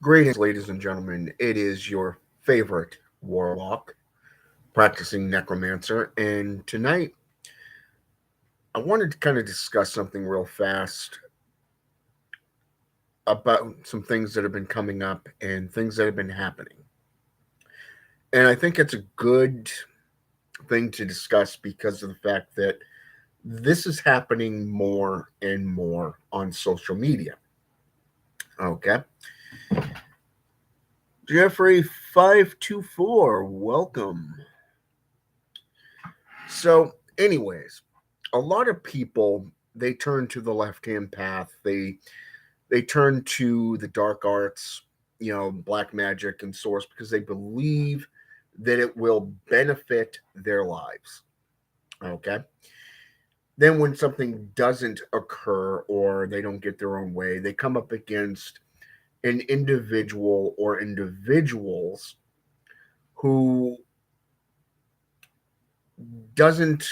Greetings, ladies and gentlemen. It is your favorite warlock, practicing necromancer, and tonight I wanted to kind of discuss something real fast about some things that have been coming up and things that have been happening. And I think it's a good thing to discuss because of the fact that this is happening more and more on social media. Okay. Jeffrey524, welcome. So, anyways, a lot of people they turn to the left-hand path. They turn to the dark arts, black magic and source because they believe that it will benefit their lives. Okay. Then when something doesn't occur or they don't get their own way, they come up against an individual or individuals who doesn't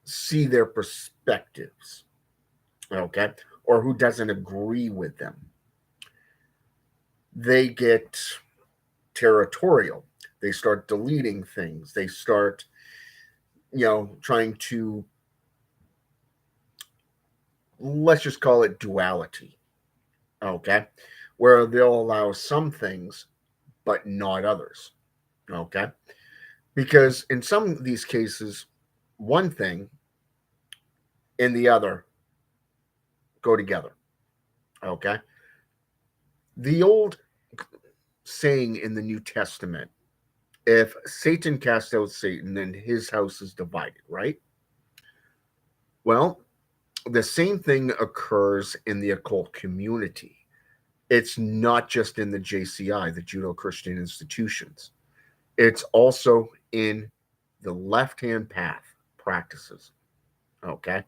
see their perspectives, okay, or who doesn't agree with them. They get territorial. They start deleting things. They start, trying to, let's just call it duality, okay, where they'll allow some things but not others, okay, because in some of these cases, one thing and the other go together, okay. The old saying in the New Testament, if Satan casts out Satan, then his house is divided, right? Well, the same thing occurs in the occult community. It's not just in the JCI, the Judo Christian institutions, it's also in the left hand path practices. Okay.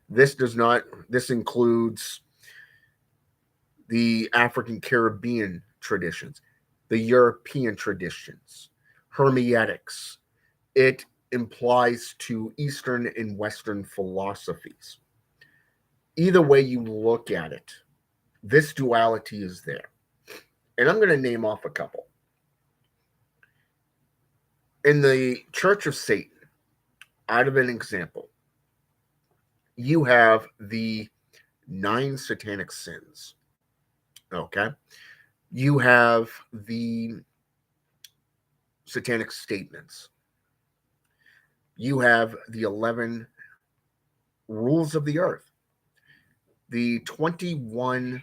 This includes the African Caribbean traditions, the European traditions, Hermetics. It implies to Eastern and Western philosophies. Either way you look at it, this duality is there. And I'm going to name off a couple. In the Church of Satan, out of an example, you have the 9 satanic sins. Okay. You have the satanic statements. You have the 11 rules of the earth, the 21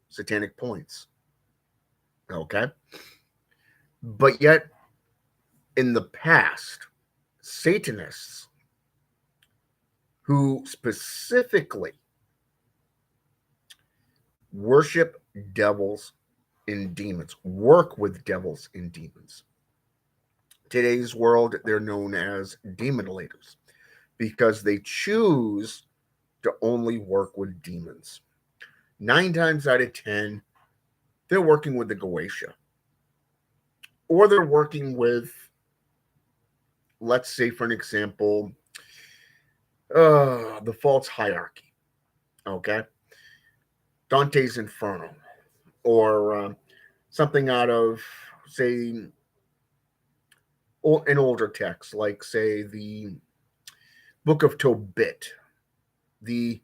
satanic points. Okay. But yet, in the past, Satanists who specifically worship devils and demons, work with devils and demons. Today's world, they're known as demonolators because they choose to only work with demons. 9 times out of 10, they're working with the Goetia. Or they're working with, let's say, for an example, the false hierarchy. Okay. Dante's Inferno. Or something out of, say, an older text, like, say, the Book of Tobit, the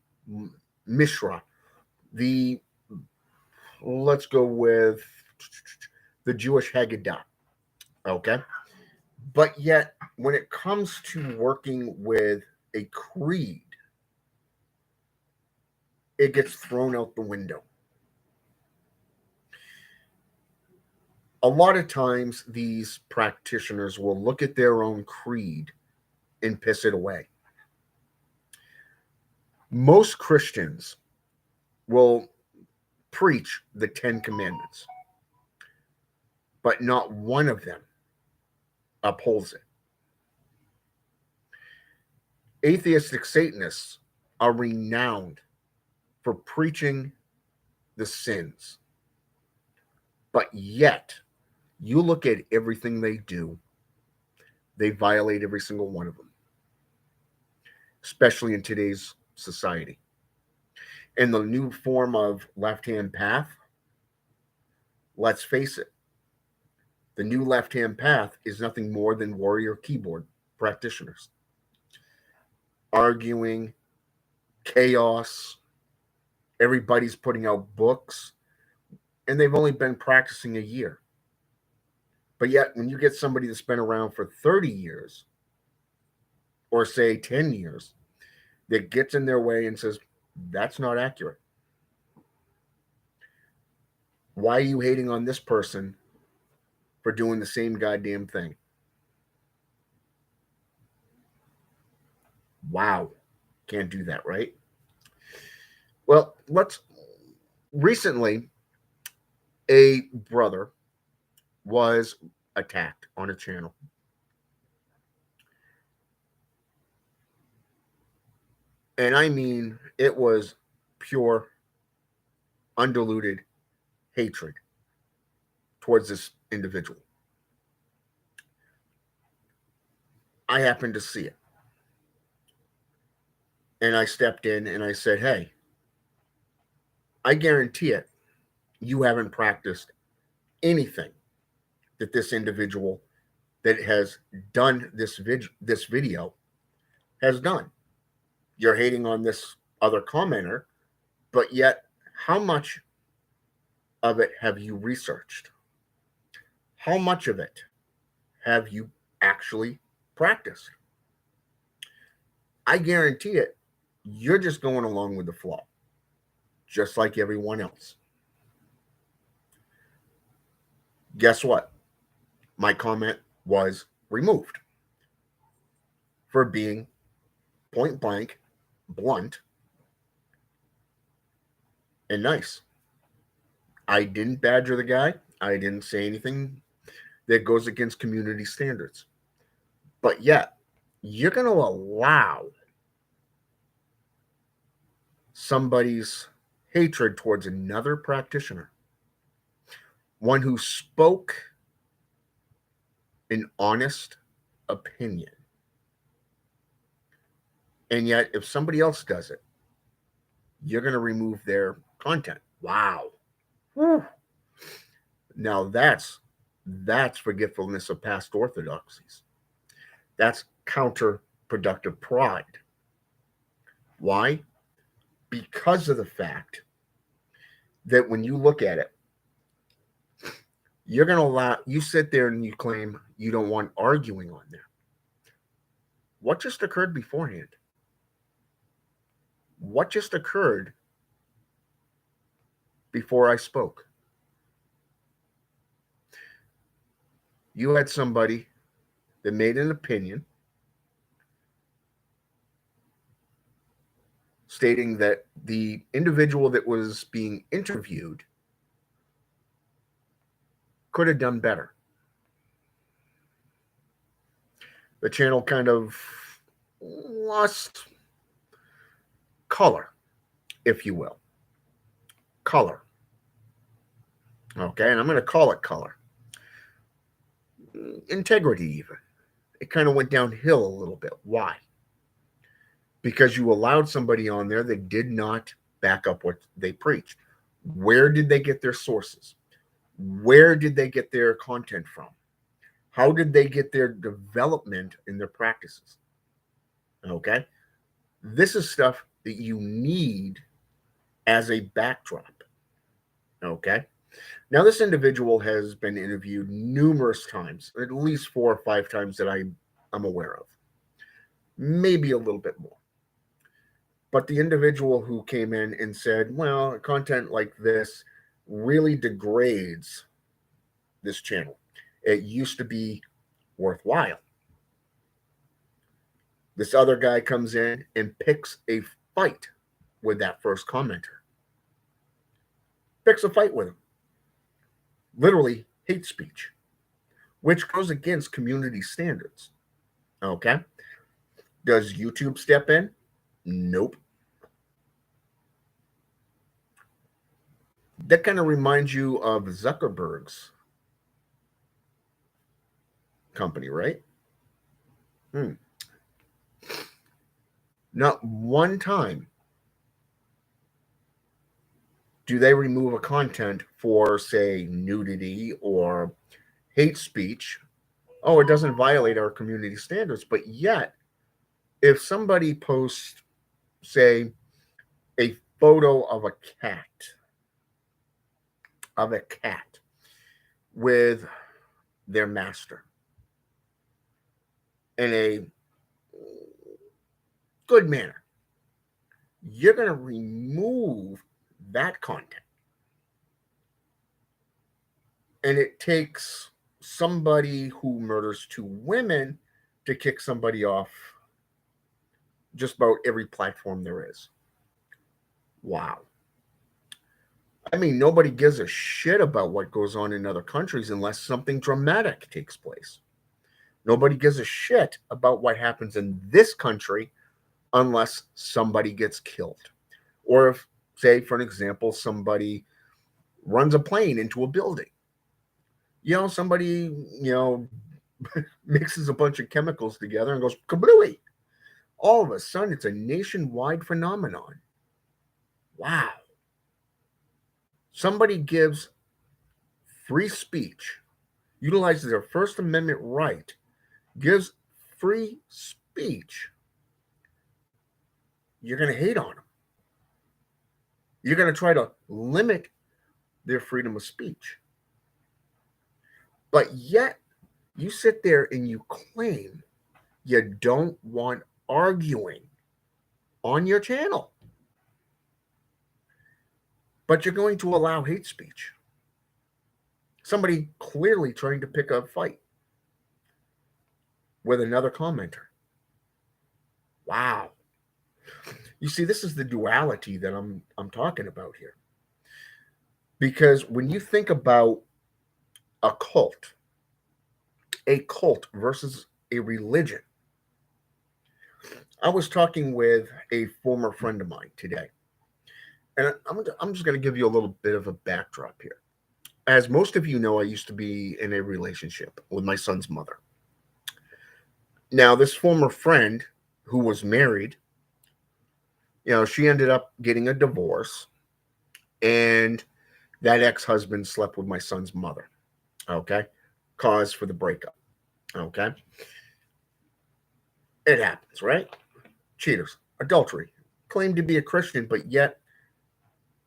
Mishra, the, let's go with the Jewish Haggadah. Okay. But yet, when it comes to working with a creed, it gets thrown out the window. A lot of times, these practitioners will look at their own creed and piss it away. Most Christians will preach the 10 Commandments, but not one of them upholds it. Atheistic Satanists are renowned for preaching the sins, but yet you look at everything they do, They violate every single one of them, especially in today's society. And the new form of left hand path, let's face it, the new left hand path is nothing more than warrior keyboard practitioners arguing, chaos. Everybody's putting out books, and they've only been practicing a year. But yet, when you get somebody that's been around for 30 years, or say 10 years, that gets in their way and says, that's not accurate. Why are you hating on this person for doing the same goddamn thing? Wow. Can't do that, right? Well, recently, a brother was attacked on a channel. And I mean, it was pure, undiluted hatred towards this individual. I happened to see it. And I stepped in and I said, hey, I guarantee it, you haven't practiced anything that this individual that has done this video has done. You're hating on this other commenter, but yet how much of it have you researched? How much of it have you actually practiced? I guarantee it, you're just going along with the flow, just like everyone else. Guess what? My comment was removed for being point blank, blunt, and nice. I didn't badger the guy. I didn't say anything that goes against community standards. But yet, you're going to allow somebody's hatred towards another practitioner, one who spoke an honest opinion. And yet, if somebody else does it, you're going to remove their content. Wow. Whew. Now that's forgetfulness of past orthodoxies. That's counterproductive pride. Why? Because of the fact that when you look at it, you're going to you sit there and you claim you don't want arguing on there. What just occurred beforehand? What just occurred before I spoke? You had somebody that made an opinion stating that the individual that was being interviewed could have done better. The channel kind of lost color, if you will. Color. Okay, and I'm going to call it color. Integrity, even. It kind of went downhill a little bit. Why? Because you allowed somebody on there that did not back up what they preached. Where did they get their sources? Where did they get their content from? How did they get their development in their practices? Okay? This is stuff that you need as a backdrop. Okay? Now, this individual has been interviewed numerous times, at least 4 or 5 times that I'm aware of. Maybe a little bit more. But the individual who came in and said, well, content like this really degrades this channel. It used to be worthwhile. This other guy comes in and picks a fight with that first commenter. Picks a fight with him. Literally hate speech, which goes against community standards. Okay? Does YouTube step in? Nope. That kind of reminds you of Zuckerberg's company, right? Not one time do they remove a content for, say, nudity or hate speech. Oh, it doesn't violate our community standards. But yet, if somebody posts, say, a photo of a cat with their master in a good manner, you're going to remove that content. And it takes somebody who murders two women to kick somebody off just about every platform there is. Wow. I mean, nobody gives a shit about what goes on in other countries unless something dramatic takes place. Nobody gives a shit about what happens in this country unless somebody gets killed. Or if, say, for an example, somebody runs a plane into a building. Somebody, mixes a bunch of chemicals together and goes kablooey. All of a sudden, it's a nationwide phenomenon. Wow. Somebody gives free speech, utilizes their First Amendment right, gives free speech. You're going to hate on them. You're going to try to limit their freedom of speech. But yet, you sit there and you claim you don't want arguing on your channel. But you're going to allow hate speech. Somebody clearly trying to pick a fight with another commenter. Wow. You see, this is the duality that I'm talking about here. Because when you think about a cult versus a religion, I was talking with a former friend of mine today. And I'm just going to give you a little bit of a backdrop here. As most of you know, I used to be in a relationship with my son's mother. Now, this former friend who was married, she ended up getting a divorce, and that ex-husband slept with my son's mother. Okay? Cause for the breakup. Okay? It happens, right? Cheaters, adultery, claim to be a Christian, but yet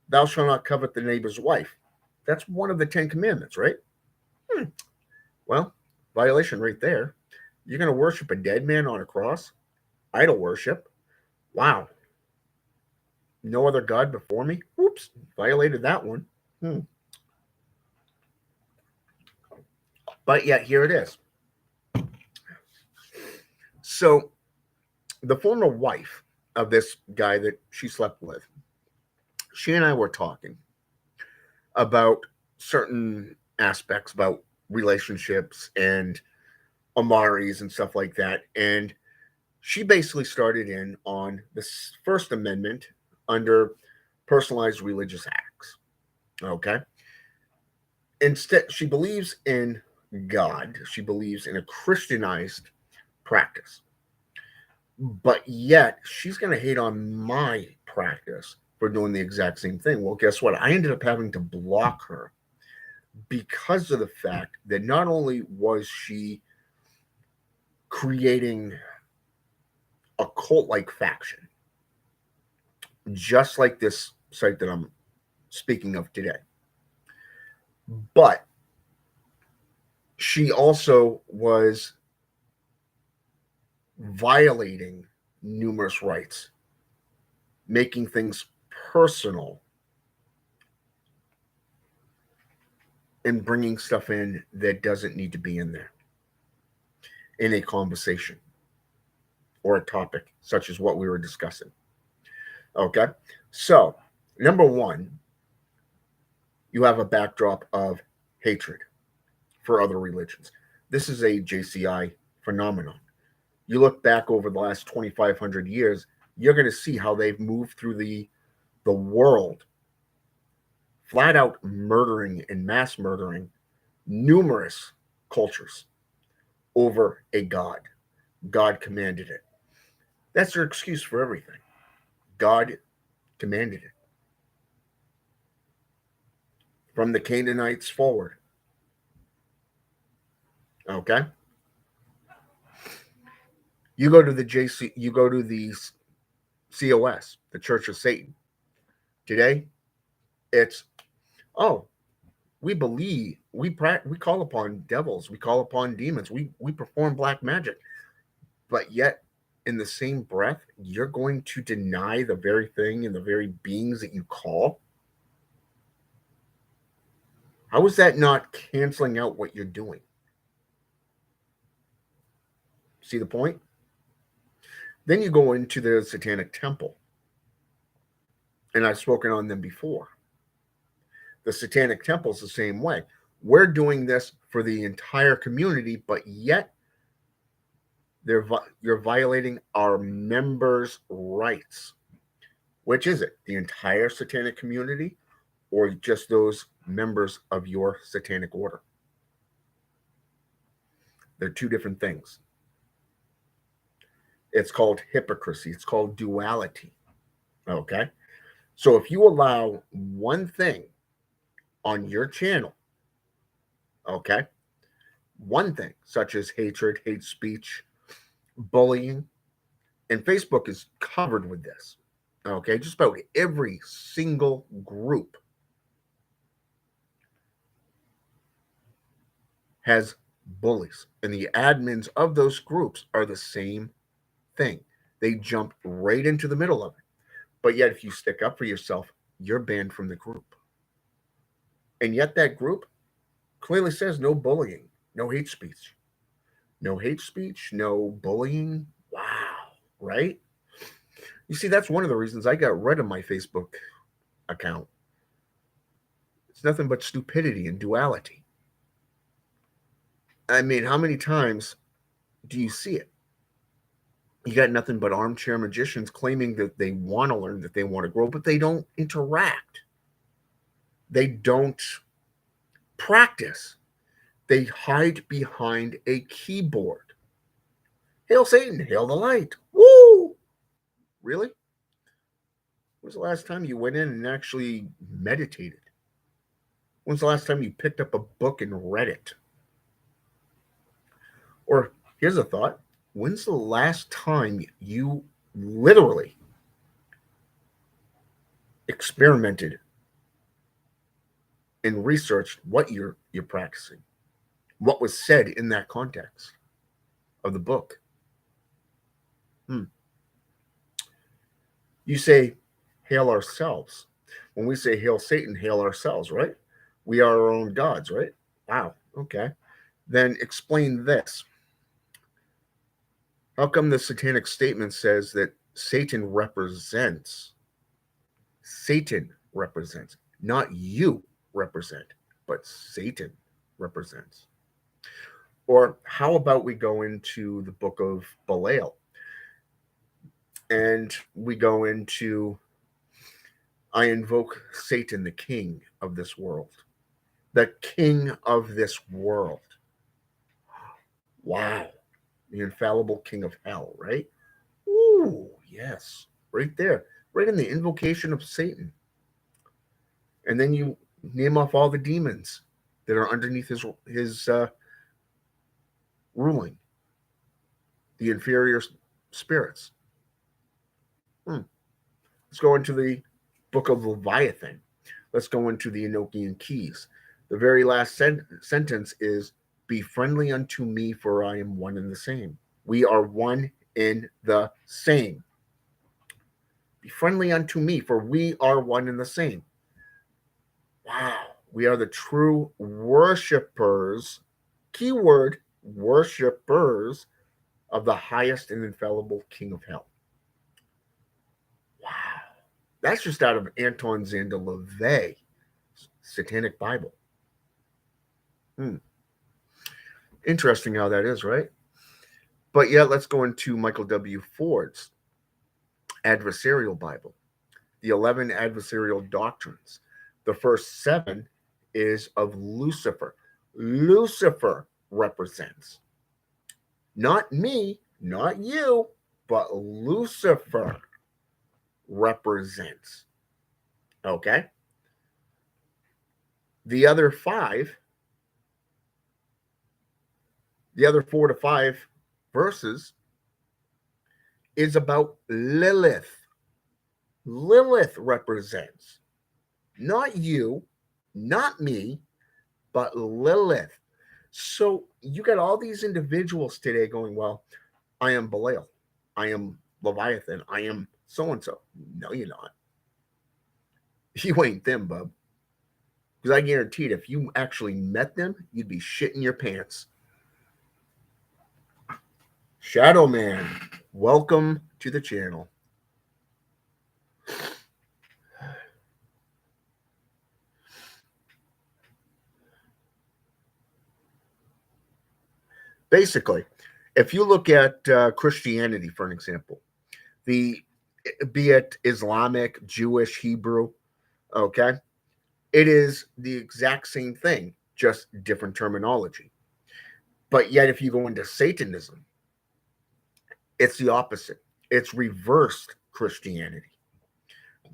thou shalt not covet the neighbor's wife. That's one of the 10 commandments, right? Well, violation right there. You're going to worship a dead man on a cross? Idol worship? Wow. No other God before me? Oops, violated that one. But yet, here it is. So, the former wife of this guy that she slept with, she and I were talking about certain aspects about relationships and Amaris and stuff like that. And she basically started in on the First Amendment under personalized religious acts. Okay. Instead, she believes in God. She believes in a Christianized practice. But yet, she's going to hate on my practice for doing the exact same thing. Well, guess what? I ended up having to block her because of the fact that not only was she creating a cult-like faction, just like this site that I'm speaking of today, but she also was violating numerous rights, making things personal, and bringing stuff in that doesn't need to be in there in a conversation or a topic such as what we were discussing. Okay, so number one, you have a backdrop of hatred for other religions. This is a JCI phenomenon. You look back over the last 2,500 years, you're going to see how they've moved through the world, flat out murdering and mass murdering numerous cultures over a god, God commanded it. That's their excuse for everything. God commanded it. From the Canaanites forward. Okay? You go to the you go to the COS, the Church of Satan. Today, it's, oh, we call upon devils, we call upon demons, we perform black magic. But yet, in the same breath, you're going to deny the very thing and the very beings that you call? How is that not canceling out what you're doing? See the point? Then you go into the Satanic Temple. And I've spoken on them before. The Satanic Temple is the same way. We're doing this for the entire community, but yet you're violating our members' rights. Which is it? The entire Satanic community or just those members of your Satanic order? They're two different things. It's called hypocrisy. It's called duality. Okay? So if you allow one thing on your channel, okay, one thing such as hatred, hate speech, bullying, and Facebook is covered with this, okay, just about every single group has bullies, and the admins of those groups are the same thing. They jump right into the middle of it. But yet, if you stick up for yourself, you're banned from the group. And yet that group clearly says no bullying, no hate speech. No hate speech, no bullying. Wow, right? You see, that's one of the reasons I got rid of my Facebook account. It's nothing but stupidity and duality. I mean, how many times do you see it? You got nothing but armchair magicians claiming that they want to learn, that they want to grow, but they don't interact. They don't practice. They hide behind a keyboard. Hail Satan, hail the light. Woo! Really? When's the last time you went in and actually meditated? When's the last time you picked up a book and read it? Or here's a thought. When's the last time you literally experimented and researched what you're practicing? What was said in that context of the book? You say, hail ourselves. When we say hail Satan, hail ourselves, right? We are our own gods, right? Wow, okay. Then explain this. How come the Satanic statement says that Satan represents, not you represent, but Satan represents? Or how about we go into the book of Belial and we go into, I invoke Satan, the king of this world. The king of this world. Wow. The infallible king of hell, right? Ooh, yes. Right there. Right in the invocation of Satan. And then you name off all the demons that are underneath his ruling. The inferior spirits. Let's go into the book of Leviathan. Let's go into the Enochian keys. The very last sentence is, be friendly unto me, for I am one and the same. We are one in the same. Be friendly unto me, for we are one and the same. Wow. We are the true worshipers, keyword, worshipers of the highest and infallible king of hell. Wow. That's just out of Anton Szandor LaVey, Satanic Bible. Interesting how that is, right? But yeah, let's go into Michael W. Ford's Adversarial Bible, the 11 adversarial doctrines. The first 7 is of Lucifer. Lucifer represents not me, not you, but Lucifer represents. Okay? The other the other 4 to 5 verses is about Lilith. Lilith represents not you, not me, but Lilith. So you got all these individuals today going, well, I am Belial. I am Leviathan. I am so and so. No, you're not. You ain't them, bub. Because I guarantee it, if you actually met them, you'd be shitting your pants. Shadow Man, welcome to the channel. Basically, if you look at Christianity, for an example, be it Islamic, Jewish, Hebrew, okay, it is the exact same thing, just different terminology. But yet, if you go into Satanism, it's the opposite. It's reversed Christianity.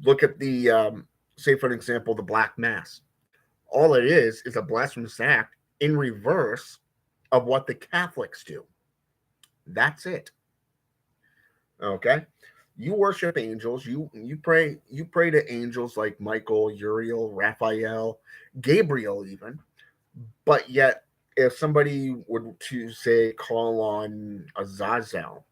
Look at the, say, for an example, the Black Mass. All it is a blasphemous act in reverse of what the Catholics do. That's it. Okay? You worship angels. You pray to angels like Michael, Uriel, Raphael, Gabriel, even. But yet, if somebody would to say call on Azazel,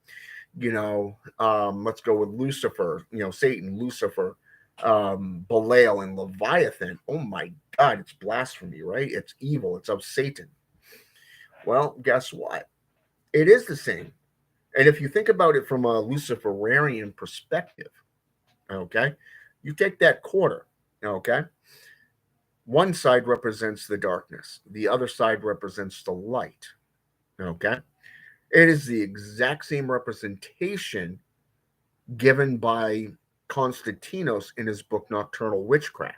let's go with Lucifer, Satan, Lucifer, Belial, and Leviathan. Oh my God, it's blasphemy, right? It's evil. It's of Satan. Well, guess what? It is the same. And if you think about it from a Luciferian perspective, okay, you take that quarter, okay, one side represents the darkness, the other side represents the light, okay. It is the exact same representation given by Constantinos in his book Nocturnal Witchcraft,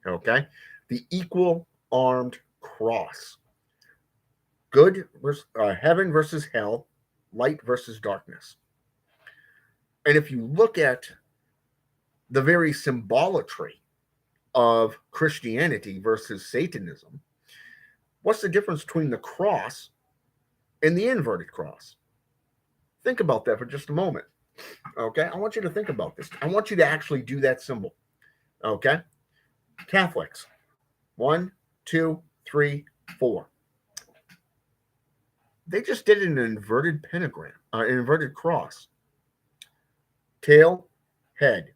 okay, the equal armed cross, good versus heaven versus hell, light versus darkness. And if you look at the very symbolatry of Christianity versus Satanism, what's the difference between the cross and the inverted cross? Think about that for just a moment. Okay, I want you to think about this. I want you to actually do that symbol. Okay, Catholics, 1, 2, 3, 4. They just did an inverted pentagram, an inverted cross. Tail, head,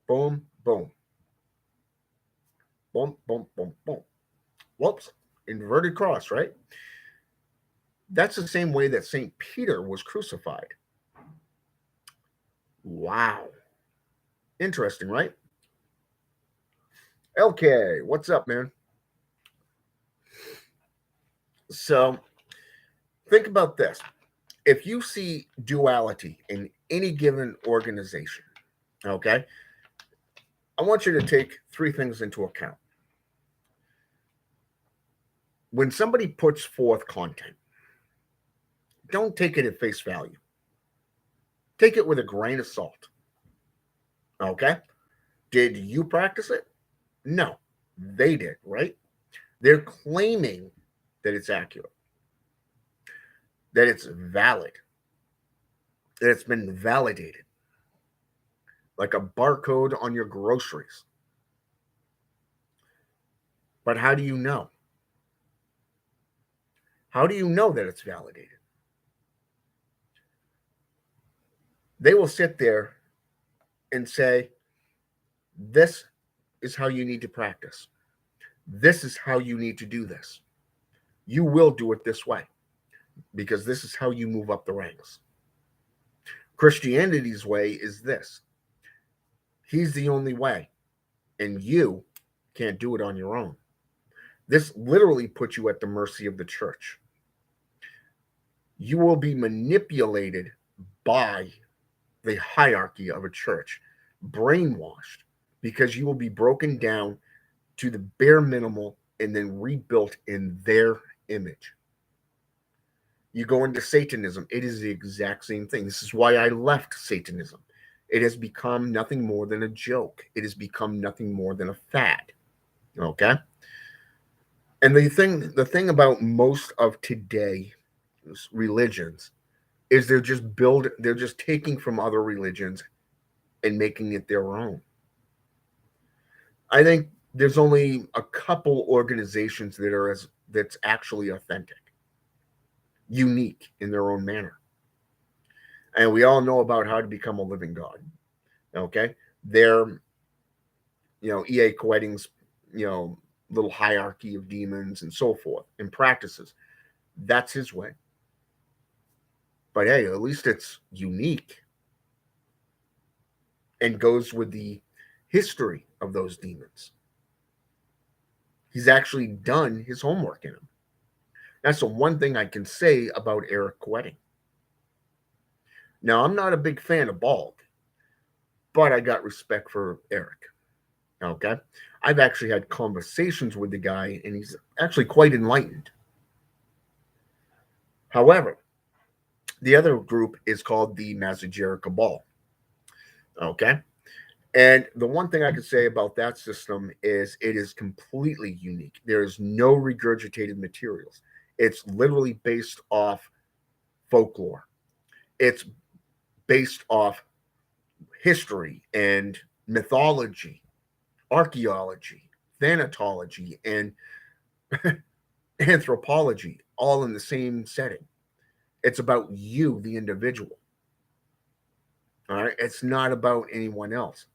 boom, boom. Boom, boom, boom, boom. Whoops, inverted cross, right? That's the same way that St. Peter was crucified. Wow. Interesting, right? LK, what's up, man? So think about this. If you see duality in any given organization, okay, I want you to take 3 things into account. When somebody puts forth content, don't take it at face value. Take it with a grain of salt. Okay? Did you practice it? No, they did, right? They're claiming that it's accurate, that it's valid, that it's been validated, like a barcode on your groceries. But how do you know? How do you know that it's validated? They will sit there and say, this is how you need to practice. This is how you need to do this. You will do it this way because this is how you move up the ranks. Christianity's way is this. He's the only way, and you can't do it on your own. This literally puts you at the mercy of the church. You will be manipulated by the hierarchy of a church, brainwashed, because you will be broken down to the bare minimal and then rebuilt in their image. You go into Satanism, it is the exact same thing. This is why I left Satanism. It has become nothing more than a joke. It has become nothing more than a fad. Okay? And the thing about most of today's religions is they're just taking from other religions and making it their own. I think there's only a couple organizations that's actually authentic, unique in their own manner. And we all know about how to become a living God. Okay? They're, E.A. Koetting's, you know, little hierarchy of demons and so forth and practices. That's his way. But hey, at least it's unique and goes with the history of those demons. He's actually done his homework in them. That's the one thing I can say about Eric Koetting. Now, I'm not a big fan of Bald, but I got respect for Eric. Okay? I've actually had conversations with the guy, and he's actually quite enlightened. However, the other group is called the Mazagera Cabal. Okay? And the one thing I can say about that system is it is completely unique. There is no regurgitated materials. It's literally based off folklore. It's based off history and mythology, archaeology, thanatology, and anthropology, all in the same setting. It's about you, the individual. All right. It's not about anyone else.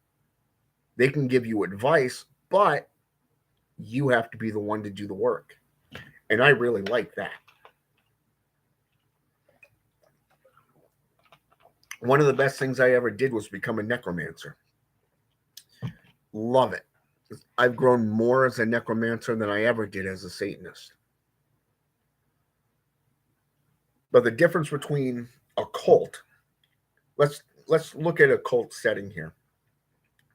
They can give you advice, but you have to be the one to do the work. And I really like that. One of the best things I ever did was become a necromancer. Love it. I've grown more as a necromancer than I ever did as a Satanist. But the difference between a cult, let's look at a cult setting here.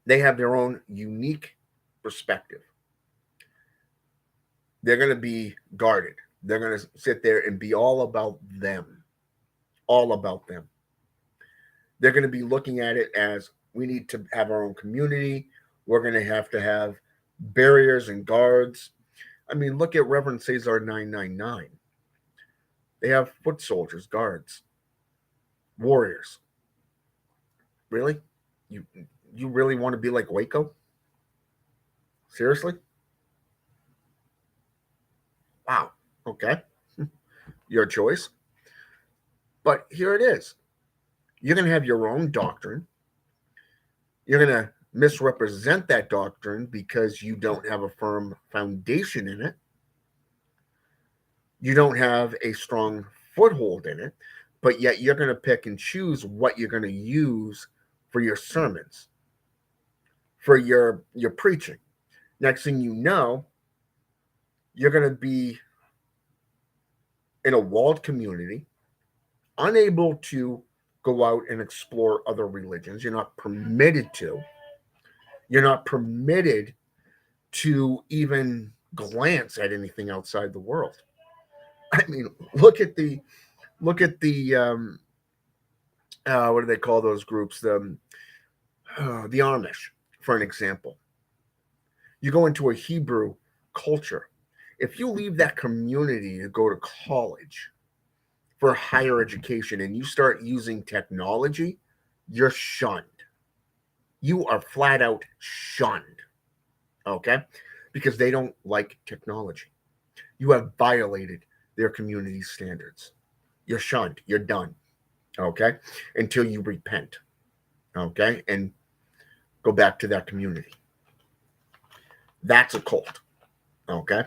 They have their own unique perspective. They're going to be guarded. They're going to sit there and be all about them. All about them. They're going to be looking at it as we need to have our own community. We're going to have barriers and guards. I mean, look at Reverend Cesar 999. They have foot soldiers, guards, warriors. Really? You really want to be like Waco? Seriously? Wow. Okay. Your choice. But here it is. You're going to have your own doctrine. You're going to misrepresent that doctrine because you don't have a firm foundation in it. You don't have a strong foothold in it, but yet you're going to pick and choose what you're going to use for your sermons, for your preaching. Next thing you know, you're going to be in a walled community, unable to go out and explore other religions. You're not permitted to. You're not permitted to even glance at anything outside the world. I mean, look at the what do they call those groups? The Amish, for an example. You go into a Hebrew culture. If you leave that community to go to college for higher education and you start using technology, you're shunned. You are flat out shunned. Okay? Because they don't like technology. You have violated their community standards. You're shunned. You're done. Okay? Until you repent. Okay? And go back to that community. That's a cult. Okay?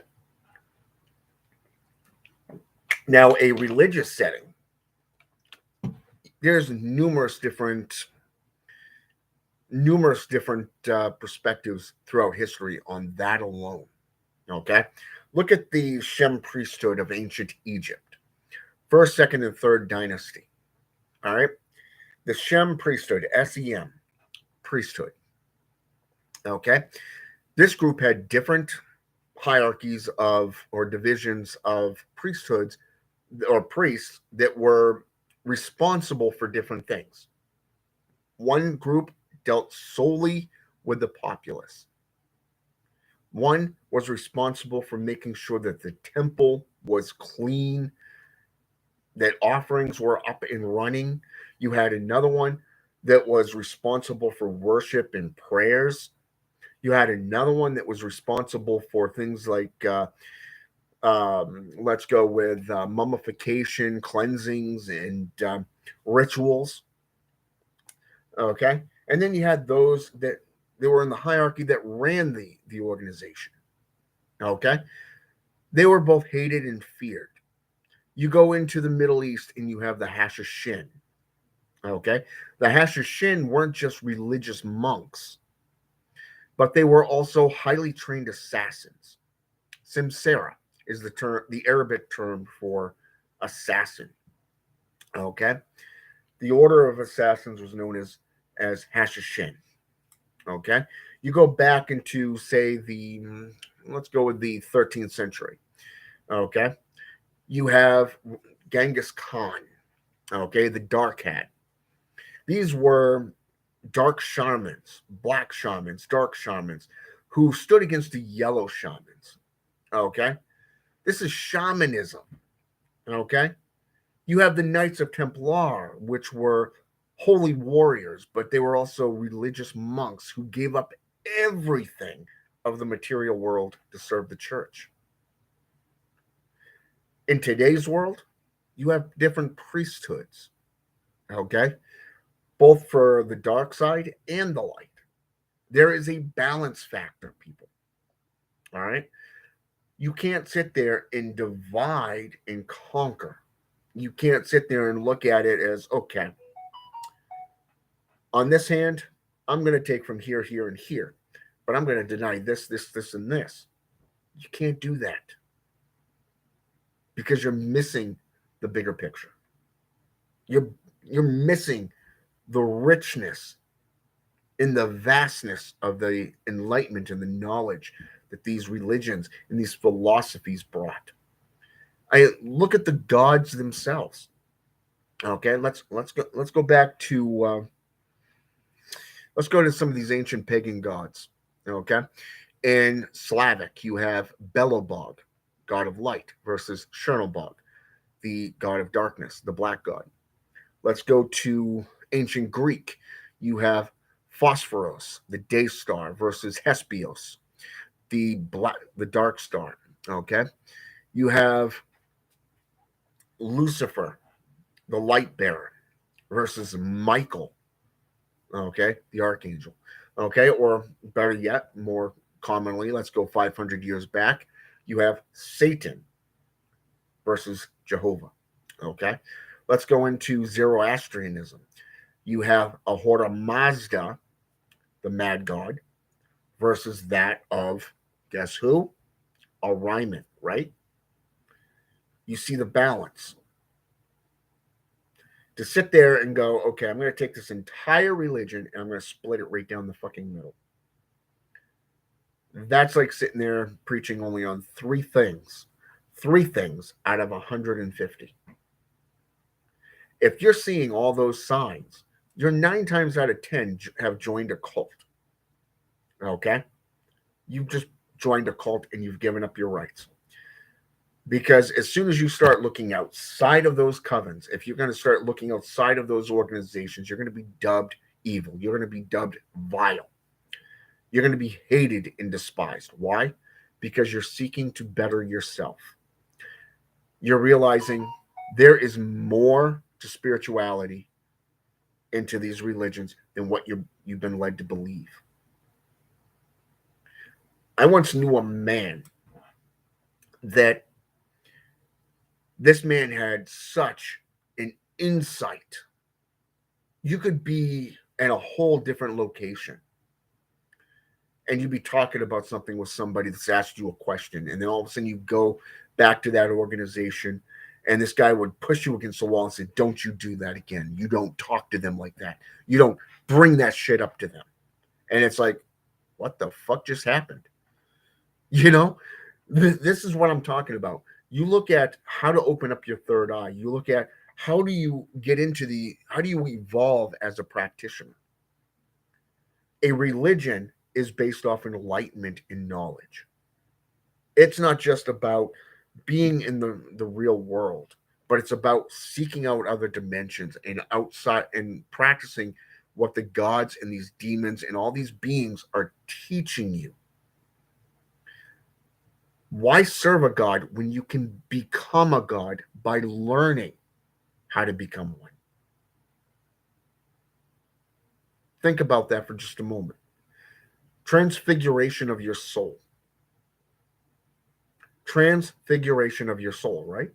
Now, a religious setting, there's numerous different perspectives throughout history on that alone. Okay? Look at the Shem priesthood of ancient Egypt, first, second, and third dynasty. All right? The Shem priesthood, SEM priesthood. Okay? This group had different hierarchies of or divisions of priesthoods or priests that were responsible for different things. One group dealt solely with the populace. One was responsible for making sure that the temple was clean, that offerings were up and running. You had another one that was responsible for worship and prayers. You had another one that was responsible for things like, let's go with mummification, cleansings, and rituals. Okay. And then you had those that they were in the hierarchy that ran the organization. Okay. They were both hated and feared. You go into the Middle East and you have the Hashishin. Okay. The Hashishin weren't just religious monks, but they were also highly trained assassins. Simsara is the Arabic term for assassin. Okay. The order of assassins was known as Hashishin. Okay. You go back into, say, let's go with the 13th century. Okay. You have Genghis Khan. Okay. The Dark Hat. These were dark shamans, black shamans, dark shamans who stood against the yellow shamans. Okay. This is shamanism. Okay. You have the Knights of Templar, which were holy warriors, but they were also religious monks who gave up everything of the material world to serve the church. In today's world, you have different priesthoods, okay? Both for the dark side and the light. There is a balance factor, people. All right? You can't sit there and divide and conquer. You can't sit there and look at it as, okay, on this hand, I'm going to take from here, here, and here, but I'm going to deny this, this, this, and this. You can't do that because you're missing the bigger picture. You're missing the richness in the vastness of the enlightenment and the knowledge that these religions and these philosophies brought. I look at the gods themselves. Okay, let's go back to let's go to some of these ancient pagan gods. Okay, in Slavic you have Belobog, god of light, versus Chernobog, the god of darkness, the black god. Let's go to ancient Greek. You have Phosphoros, the day star, versus Hespios, the dark star. Okay, you have Lucifer, the light bearer, versus Michael, okay, the archangel. Okay, or better yet, more commonly, let's go 500 years back, you have Satan versus Jehovah. Okay, let's go into Zoroastrianism. You have Ahura Mazda, the mad god, versus that of, guess who? Orion, right? You see the balance. To sit there and go, okay, I'm going to take this entire religion and I'm going to split it right down the fucking middle. That's like sitting there preaching only on three things out of 150. If you're seeing all those signs, you're 9 times out of 10 have joined a cult. Okay? You've just joined a cult and you've given up your rights. Because as soon as you start looking outside of those covens, if you're going to start looking outside of those organizations, you're going to be dubbed evil. You're going to be dubbed vile. You're going to be hated and despised. Why? Because you're seeking to better yourself. You're realizing there is more to spirituality into these religions than what you've been led to believe. I once knew a man that this man had such an insight. You could be at a whole different location and you'd be talking about something with somebody that's asked you a question, and then all of a sudden you go back to that organization and this guy would push you against the wall and say, don't you do that again. You don't talk to them like that. You don't bring that shit up to them. And it's like, what the fuck just happened? You know, this is what I'm talking about. You look at how to open up your third eye. You look at how do you evolve as a practitioner. A religion is based off enlightenment and knowledge. It's not just about being in the real world, but it's about seeking out other dimensions and outside and practicing what the gods and these demons and all these beings are teaching you. Why serve a god when you can become a god by learning how to become one? Think about that for just a moment. Transfiguration of your soul. Transfiguration of your soul, right?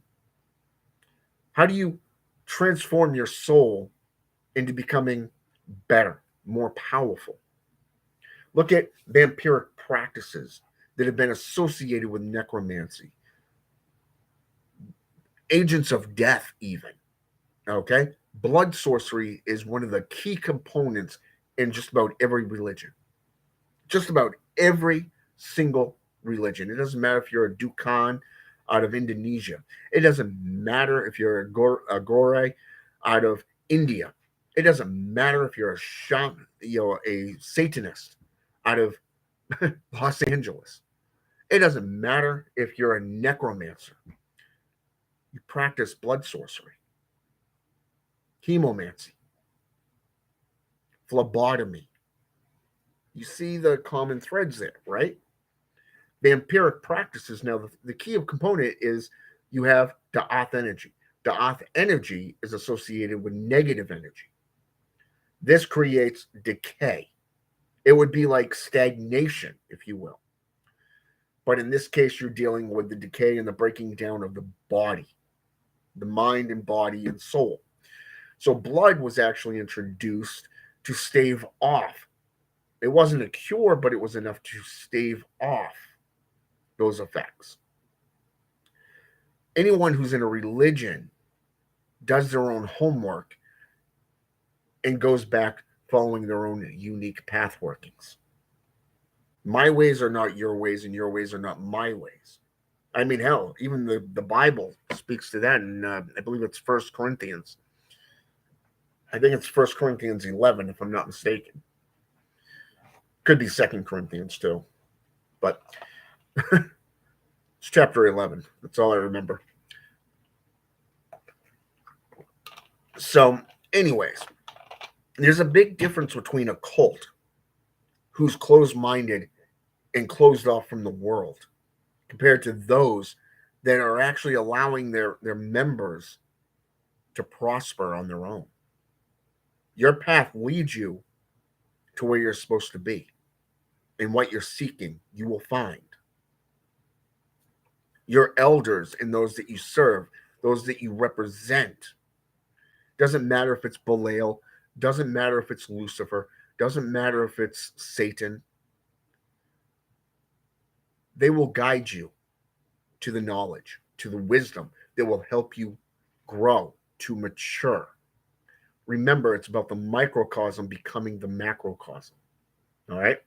How do you transform your soul into becoming better, more powerful? Look at vampiric practices that have been associated with necromancy, agents of death, even. Okay? Blood sorcery is one of the key components in just about every religion. Just about every single religion. It doesn't matter if you're a Dukan out of Indonesia. It doesn't matter if you're a Gore out of India. It doesn't matter if you're a Satanist out of Los Angeles. It doesn't matter if you're a necromancer. You practice blood sorcery, chemomancy, phlebotomy. You see the common threads there, right? Vampiric practices. Now, the key component is you have Da'ath energy. Da'ath energy is associated with negative energy. This creates decay. It would be like stagnation, if you will. But in this case, you're dealing with the decay and the breaking down of the body, the mind and body and soul. So blood was actually introduced to stave off. It wasn't a cure, but it was enough to stave off those effects. Anyone who's in a religion does their own homework and goes back following their own unique path workings. My ways are not your ways, and your ways are not my ways. I mean, hell, even the Bible speaks to that, and I believe it's 1 Corinthians. I think it's 1 Corinthians 11, if I'm not mistaken. Could be 2 Corinthians too, but it's chapter 11. That's all I remember. So, anyways, there's a big difference between a cult who's closed-minded and closed off from the world compared to those that are actually allowing their members to prosper on their own. Your path leads you to where you're supposed to be, and what you're seeking, you will find. Your elders and those that you serve, those that you represent, doesn't matter if it's Belial, doesn't matter if it's Lucifer, doesn't matter if it's Satan. They will guide you to the knowledge, to the wisdom that will help you grow, to mature. Remember, it's about the microcosm becoming the macrocosm. All right?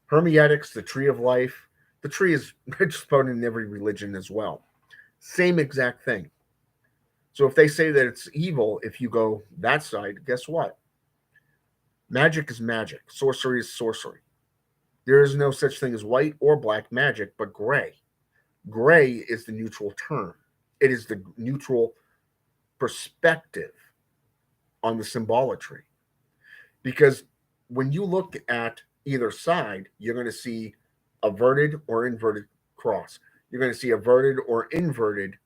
Hermeneutics, the tree of life, the tree is just found in every religion as well. Same exact thing. So if they say that it's evil, if you go that side, guess what? Magic is magic. Sorcery is sorcery. There is no such thing as white or black magic, but gray. Gray is the neutral term. It is the neutral perspective on the symbolatry. Because when you look at either side, you're going to see a verted or inverted cross. You're going to see a verted or inverted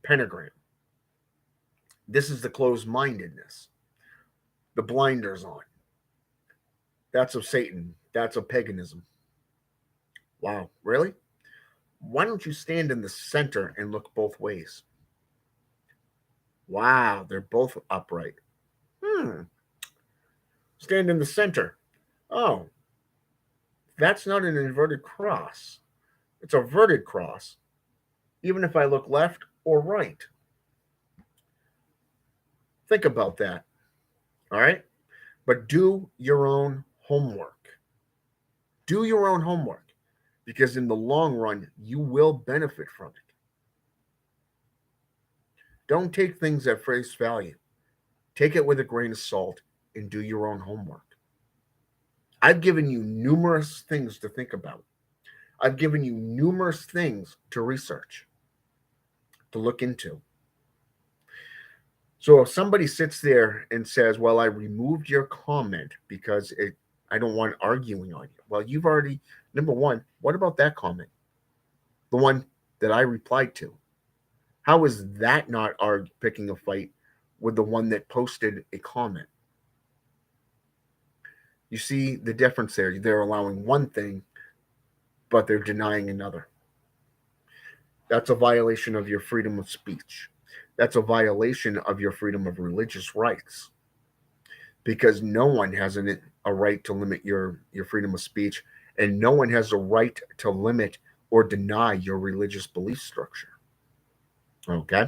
pentagram. This is the closed-mindedness, the blinders on. That's of Satan. That's of paganism. Wow, really? Why don't you stand in the center and look both ways? Wow, they're both upright. Stand in the center. Oh, that's not an inverted cross. It's a verted cross, even if I look left or right. Think about that. All right? But do your own homework. Do your own homework, because in the long run, you will benefit from it. Don't take things at face value. Take it with a grain of salt and do your own homework. I've given you numerous things to think about. I've given you numerous things to research, to look into. So if somebody sits there and says, well, I removed your comment because I don't want arguing on you. Well, you've already, number one, what about that comment? The one that I replied to. How is that not picking a fight with the one that posted a comment? You see the difference there. They're allowing one thing, but they're denying another. That's a violation of your freedom of speech. That's a violation of your freedom of religious rights, because no one has a right to limit your freedom of speech, and no one has a right to limit or deny your religious belief structure. Okay?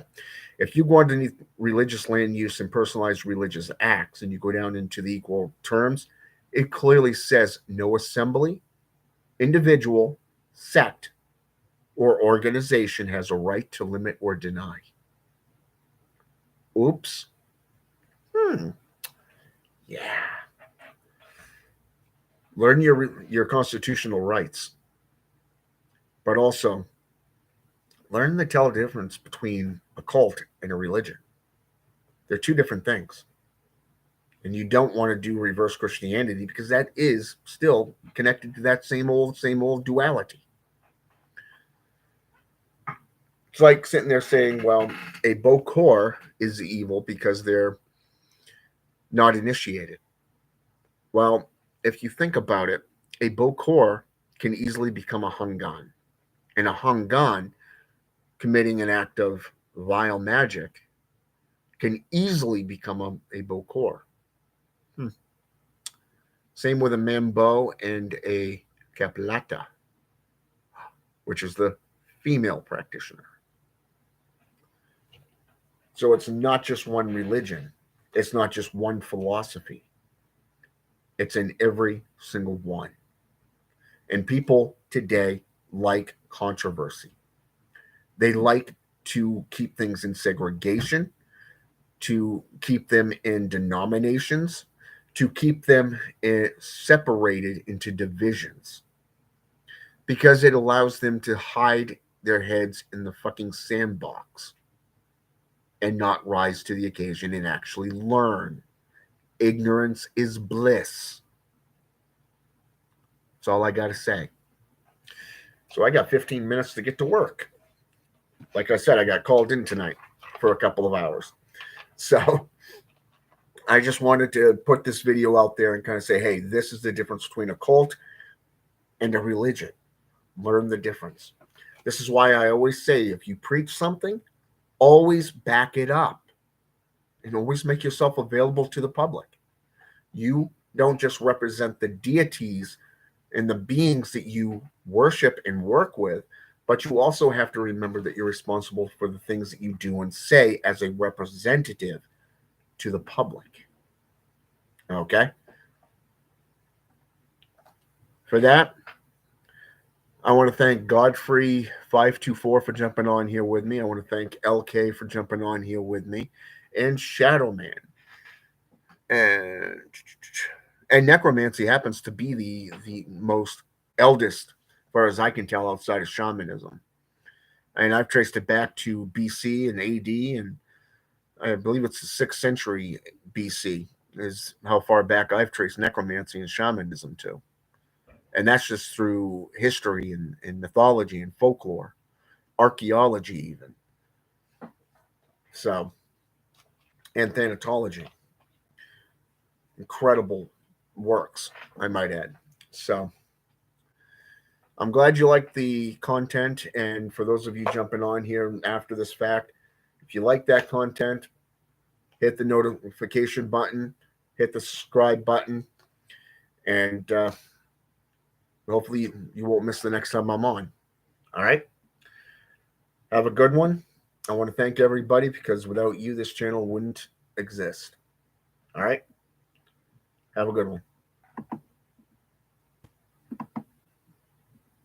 If you go underneath religious land use and personalized religious acts and you go down into the equal terms, it clearly says no assembly, individual, sect, or organization has a right to limit or deny. Oops. Yeah. Learn your constitutional rights, but also learn to tell the difference between a cult and a religion. They're two different things. And you don't want to do reverse Christianity because that is still connected to that same old duality. It's like sitting there saying, well, a Bokor is evil because they're not initiated. Well, if you think about it, a Bokor can easily become a Hungan. And a Hungan committing an act of vile magic can easily become a Bokor. Same with a Mambo and a Kapilata, which is the female practitioner. So it's not just one religion. It's not just one philosophy. It's in every single one. And people today like controversy. They like to keep things in segregation, to keep them in denominations, to keep them separated into divisions, because it allows them to hide their heads in the fucking sandbox and not rise to the occasion and actually learn. Ignorance is bliss. That's all I got to say. So I got 15 minutes to get to work. Like I said, I got called in tonight for a couple of hours. So I just wanted to put this video out there and kind of say, hey, this is the difference between a cult and a religion. Learn the difference. This is why I always say, if you preach something, always back it up and always make yourself available to the public. You don't just represent the deities and the beings that you worship and work with, but you also have to remember that you're responsible for the things that you do and say as a representative to the public. Okay? For that, I want to thank Godfrey524 for jumping on here with me. I want to thank LK for jumping on here with me, and Shadowman. And necromancy happens to be the most eldest, as far as I can tell, outside of shamanism. And I've traced it back to BC and AD, and I believe it's the 6th century BC is how far back I've traced necromancy and shamanism to. And that's just through history and mythology and folklore, archaeology even. So, and thanatology. Incredible works, I might add. So, I'm glad you liked the content. And for those of you jumping on here after this fact, if you like that content, hit the notification button, hit the subscribe button, and hopefully you won't miss the next time I'm on. All right? Have a good one. I want to thank everybody, because without you, this channel wouldn't exist. All right? Have a good one.